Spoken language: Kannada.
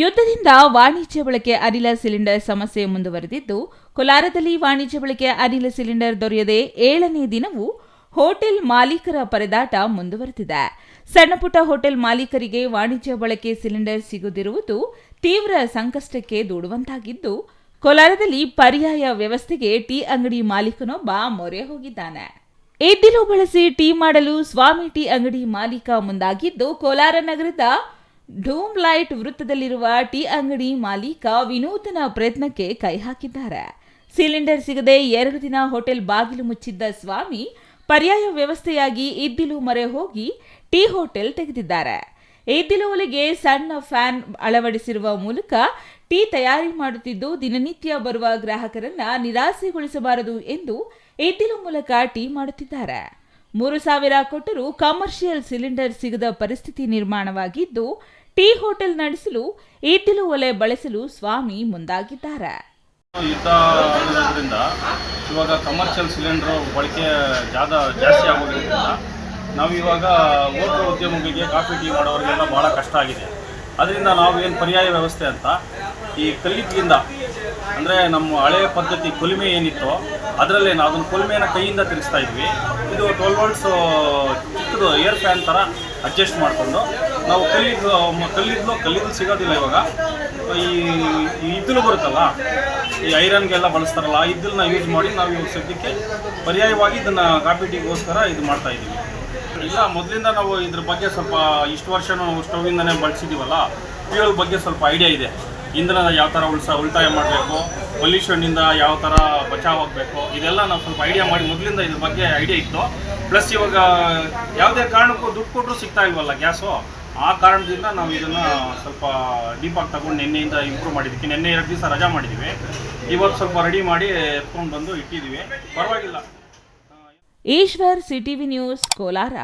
ಯುದ್ಧದಿಂದ ವಾಣಿಜ್ಯ ಬಳಕೆ ಅನಿಲ ಸಿಲಿಂಡರ್ ಸಮಸ್ಯೆ ಮುಂದುವರೆದಿದ್ದು, ಕೋಲಾರದಲ್ಲಿ ವಾಣಿಜ್ಯ ಬಳಕೆ ಅನಿಲ ಸಿಲಿಂಡರ್ ದೊರೆಯದೆ 7ನೇ ದಿನವೂ ಹೋಟೆಲ್ ಮಾಲೀಕರ ಪರದಾಟ ಮುಂದುವರೆದಿದೆ. ಸಣ್ಣಪುಟ್ಟ ಹೋಟೆಲ್ ಮಾಲೀಕರಿಗೆ ವಾಣಿಜ್ಯ ಬಳಕೆ ಸಿಲಿಂಡರ್ ಸಿಗದಿರುವುದು ತೀವ್ರ ಸಂಕಷ್ಟಕ್ಕೆ ದೂಡುವಂತಾಗಿದ್ದು, ಕೋಲಾರದಲ್ಲಿ ಪರ್ಯಾಯ ವ್ಯವಸ್ಥೆಗೆ ಟೀ ಅಂಗಡಿ ಮಾಲೀಕನೊಬ್ಬ ಮೊರೆ ಹೋಗಿದ್ದಾನೆ. ಇದ್ದಿಲು ಬಳಸಿ ಟೀ ಮಾಡಲು ಸ್ವಾಮಿ ಟೀ ಅಂಗಡಿ ಮಾಲೀಕ ಮುಂದಾಗಿದ್ದು, ಕೋಲಾರ ನಗರದ ಡೂಮ್ ಲೈಟ್ ವೃತ್ತದಲ್ಲಿರುವ ಟೀ ಅಂಗಡಿ ಮಾಲೀಕ ವಿನೂತನ ಪ್ರಯತ್ನಕ್ಕೆ ಕೈ ಹಾಕಿದ್ದಾರೆ. ಸಿಲಿಂಡರ್ ಸಿಗದೆ 2 ದಿನ ಹೋಟೆಲ್ ಬಾಗಿಲು ಮುಚ್ಚಿದ್ದ ಸ್ವಾಮಿ ಪರ್ಯಾಯ ವ್ಯವಸ್ಥೆಯಾಗಿ ಇದ್ದಿಲು ಮೊರೆ ಹೋಗಿ ಟೀ ಹೋಟೆಲ್ ತೆಗೆದಿದ್ದಾರೆ. ಇದ್ದಿಲು ಒಲೆಗೆ ಸಣ್ಣ ಫ್ಯಾನ್ ಅಳವಡಿಸಿರುವ ಮೂಲಕ ಟೀ ತಯಾರಿ ಮಾಡುತ್ತಿದ್ದು, ದಿನನಿತ್ಯ ಬರುವ ಗ್ರಾಹಕರನ್ನ ನಿರಾಸೆಗೊಳಿಸಬಾರದು ಎಂದು ಇದ್ದಿಲು ಮೂಲಕ ಟೀ ಮಾಡುತ್ತಿದ್ದಾರೆ. 3,000 ಕೊಟ್ಟರೂ ಕಮರ್ಷಿಯಲ್ ಸಿಲಿಂಡರ್ ಸಿಗದ ಪರಿಸ್ಥಿತಿ ನಿರ್ಮಾಣವಾಗಿದ್ದು, ಟೀ ಹೋಟೆಲ್ ನಡೆಸಲು ಇದ್ದಿಲು ಒಲೆ ಬಳಸಲು ಸ್ವಾಮಿ ಮುಂದಾಗಿದ್ದಾರೆ. ಯುದ್ಧ ಅನ್ನೋದ್ರಿಂದ ಇವಾಗ ಕಮರ್ಷಿಯಲ್ ಸಿಲಿಂಡರ್ ಬಳಕೆ ಜಾಸ್ತಿ ಆಗೋದ್ರಿಂದ ನಾವು ಇವಾಗ ಹೋಟೆಲ್ ಉದ್ಯಮಗಳಿಗೆ ಕಾಫಿ ಟೀ ಮಾಡೋರಿಗೆಲ್ಲ ಭಾಳ ಕಷ್ಟ ಆಗಿದೆ. ಅದರಿಂದ ನಾವು ಏನು ಪರ್ಯಾಯ ವ್ಯವಸ್ಥೆ ಅಂತ ಈ ಕಲ್ಲಿದ್ದಿಂದ ಅಂದರೆ ನಮ್ಮ ಹಳೆಯ ಪದ್ಧತಿ ಕೊಲಿಮೆ ಏನಿತ್ತು ಅದರಲ್ಲೇ ನಾವು ಅದನ್ನು ಕೊಲಿಮೆಯನ್ನು ಕೈಯಿಂದ ತಿರುಗಿಸ್ತಾ ಇದ್ವಿ. ಇದು 12 ವೋಲ್ಟ್ಸು ಚಿಕ್ಕದು ಏರ್ ಫ್ಯಾನ್ ಥರ ಅಡ್ಜಸ್ಟ್ ಮಾಡಿಕೊಂಡು ನಾವು ಕಲ್ಲಿದ್ದು ಸಿಗೋದಿಲ್ಲ ಇವಾಗ. ಈ ಇದ್ದಿಲು ಬರುತ್ತಲ್ಲ, ಈ ಐರನ್ಗೆಲ್ಲ ಬಳಸ್ತಾರಲ್ಲ, ಆ ಇದ್ದಲನ್ನ ಯೂಸ್ ಮಾಡಿ ನಾವು ಇವಾಗ ಸದ್ಯಕ್ಕೆ ಪರ್ಯಾಯವಾಗಿ ಇದನ್ನು ಕಾಫಿ ಟೀಗೋಸ್ಕರ ಇದು ಮಾಡ್ತಾಯಿದ್ದೀವಿ. ಇಲ್ಲ, ಮೊದಲಿಂದ ನಾವು ಇದ್ರ ಬಗ್ಗೆ ಸ್ವಲ್ಪ ಇಷ್ಟು ವರ್ಷ ನಾವು ಸ್ಟೌವಿಂದನೇ ಬಳಸಿದ್ದೀವಲ್ಲ, ಫ್ಯೂಯಲ್ ಬಗ್ಗೆ ಸ್ವಲ್ಪ ಐಡಿಯಾ ಇದೆ. ಇಂಧನ ಯಾವ ಥರ ಉಳಿತಾಯ ಮಾಡಬೇಕು, ಪೊಲ್ಯೂಷನ್ನಿಂದ ಯಾವ ಥರ ಬಚಾವಾಗಬೇಕು, ಇದೆಲ್ಲ ನಾವು ಸ್ವಲ್ಪ ಐಡಿಯಾ ಮಾಡಿ ಮೊದಲಿಂದ ಇದ್ರ ಬಗ್ಗೆ ಐಡಿಯಾ ಇತ್ತು. ಪ್ಲಸ್ ಇವಾಗ ಯಾವುದೇ ಕಾರಣಕ್ಕೂ ದುಡ್ಡು ಕೊಟ್ಟರು ಸಿಗ್ತಾ ಇಲ್ವಲ್ಲ ಗ್ಯಾಸು, ಆ ಕಾರಣದಿಂದ ನಾವು ಇದನ್ನು ಸ್ವಲ್ಪ ಡೀಪಾಗಿ ತಗೊಂಡು ನಿನ್ನೆಯಿಂದ ಇಂಪ್ರೂವ್ ಮಾಡಿದ್ದಕ್ಕೆ ನಿನ್ನೆ 2 ದಿವಸ ರಜಾ ಮಾಡಿದ್ದೀವಿ. ಇವತ್ತು ಸ್ವಲ್ಪ ರೆಡಿ ಮಾಡಿ ಎತ್ಕೊಂಡು ಬಂದು ಇಟ್ಟಿದ್ದೀವಿ, ಪರವಾಗಿಲ್ಲ. Ishwar, CTV news, Kolar.